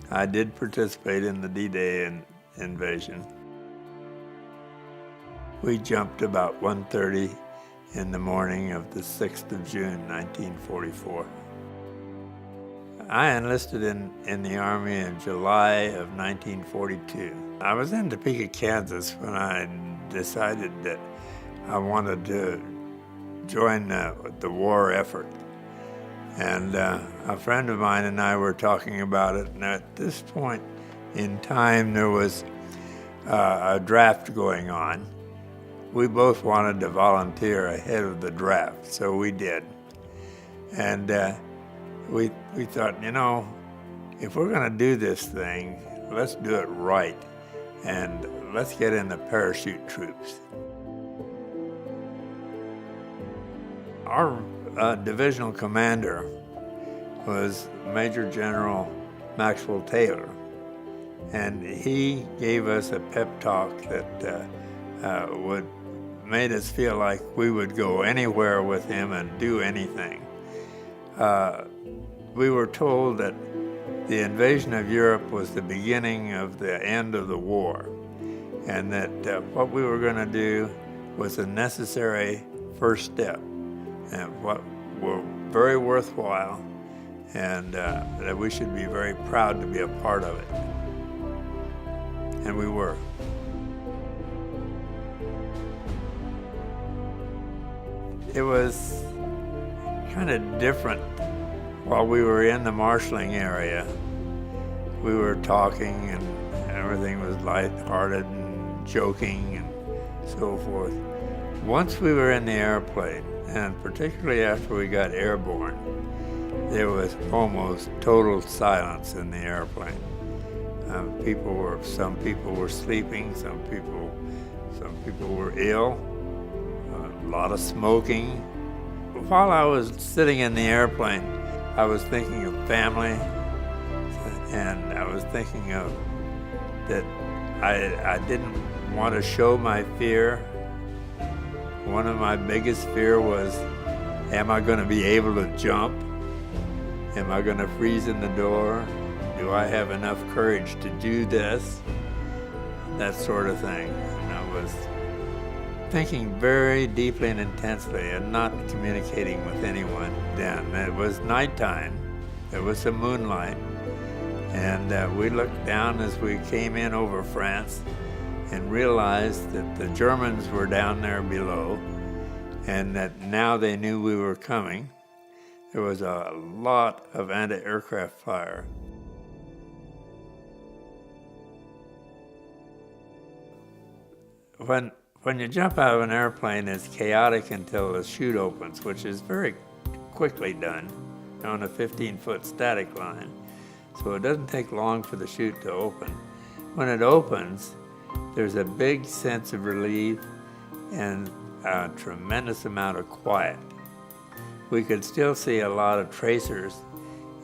I did participate in the D-Day invasion. We jumped about 1:30 in the morning of the 6th of June, 1944. I enlisted in the Army in July of 1942. I was in Topeka, Kansas when I decided that I wanted to join the war effort. And a friend of mine and I were talking about it, and at this point in time there was a draft going on. We both wanted to volunteer ahead of the draft, so we did. And we thought, you know, if we're going to do this thing, let's do it right, and let's get in the parachute troops. Our divisional commander was Major General Maxwell Taylor, and he gave us a pep talk that made us feel like we would go anywhere with him and do anything. We were told that the invasion of Europe was the beginning of the end of the war, and that what we were going to do was a necessary first step, and what were very worthwhile, and that we should be very proud to be a part of it. And we were. It was kind of different. While we were in the marshaling area, we were talking and everything was lighthearted and joking and so forth. Once we were in the airplane, and particularly after we got airborne, there was almost total silence in the airplane. Some people were sleeping, some people were ill, a lot of smoking. While I was sitting in the airplane, I was thinking of family, and I was thinking of that I didn't want to show my fear. One of my biggest fear was, am I going to be able to jump? Am I going to freeze in the door? Do I have enough courage to do this? That sort of thing. And I was thinking very deeply and intensely and not communicating with anyone then. It was nighttime. There was some moonlight. And we looked down as we came in over France and realized that the Germans were down there below and that now they knew we were coming. There was a lot of anti-aircraft fire. When you jump out of an airplane, it's chaotic until the chute opens, which is very quickly done on a 15-foot static line. So it doesn't take long for the chute to open. When it opens, there's a big sense of relief and a tremendous amount of quiet. We could still see a lot of tracers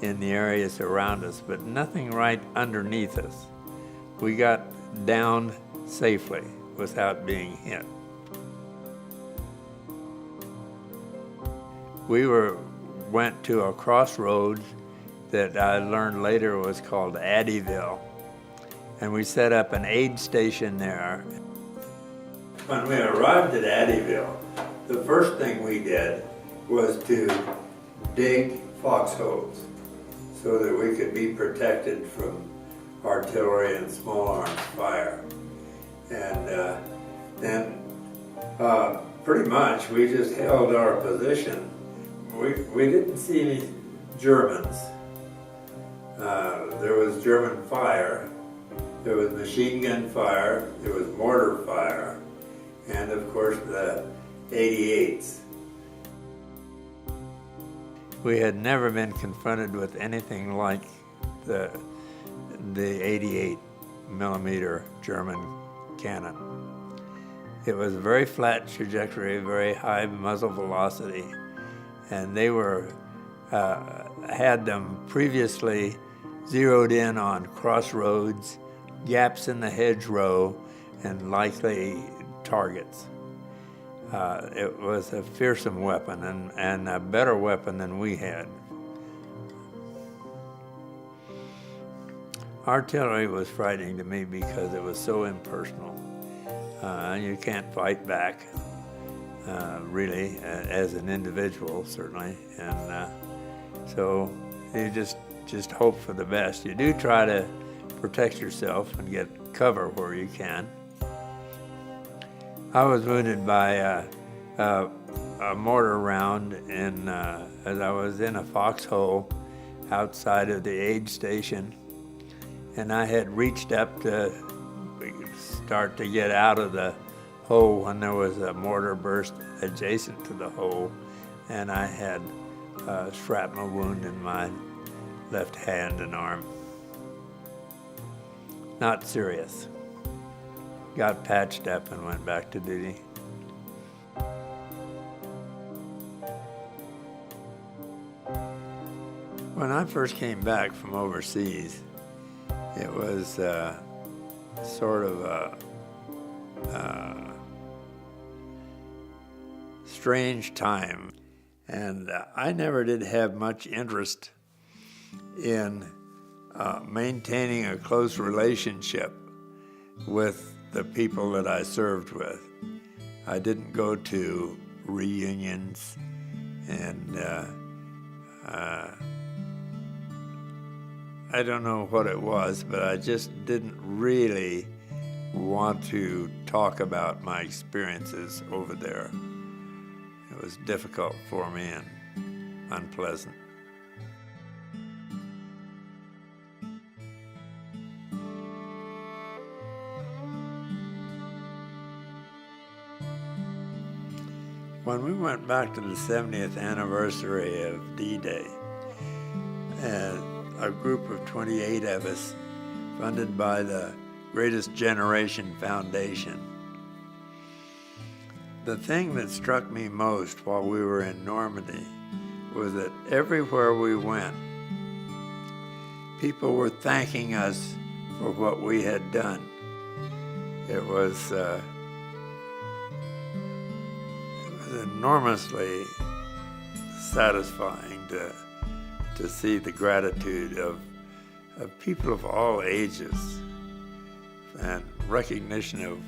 in the areas around us, but nothing right underneath us. We got down safely without being hit. We went to a crossroads that I learned later was called Addyville, and we set up an aid station there. When we arrived at Addyville, the first thing we did was to dig foxholes so that we could be protected from artillery and small arms fire. And then pretty much we just held our position. We didn't see any Germans. There was German fire, there was machine gun fire, there was mortar fire, and of course the 88s. We had never been confronted with anything like the 88 millimeter German cannon. It was a very flat trajectory, very high muzzle velocity, and they had them previously zeroed in on crossroads, gaps in the hedgerow, and likely targets. It was a fearsome weapon and a better weapon than we had. Artillery was frightening to me because it was so impersonal. You can't fight back, really, as an individual, certainly. And so you just hope for the best. You do try to protect yourself and get cover where you can. I was wounded by a mortar round as I was in a foxhole outside of the aid station, and I had reached up to start to get out of the hole when there was a mortar burst adjacent to the hole, and I had a shrapnel wound in my left hand and arm. Not serious. Got patched up and went back to duty. When I first came back from overseas, it was sort of a strange time, and I never did have much interest in maintaining a close relationship with the people that I served with. I didn't go to reunions, and I don't know what it was, but I just didn't really want to talk about my experiences over there. It was difficult for me and unpleasant. When we went back to the 70th anniversary of D-Day, a group of 28 of us, funded by the Greatest Generation Foundation. The thing that struck me most while we were in Normandy was that everywhere we went, people were thanking us for what we had done. It was enormously satisfying to see the gratitude of people of all ages and recognition of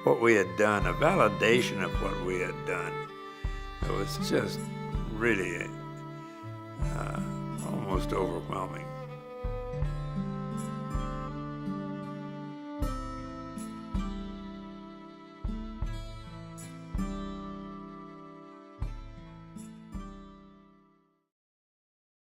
what we had done, a validation of what we had done. It was just really almost overwhelming.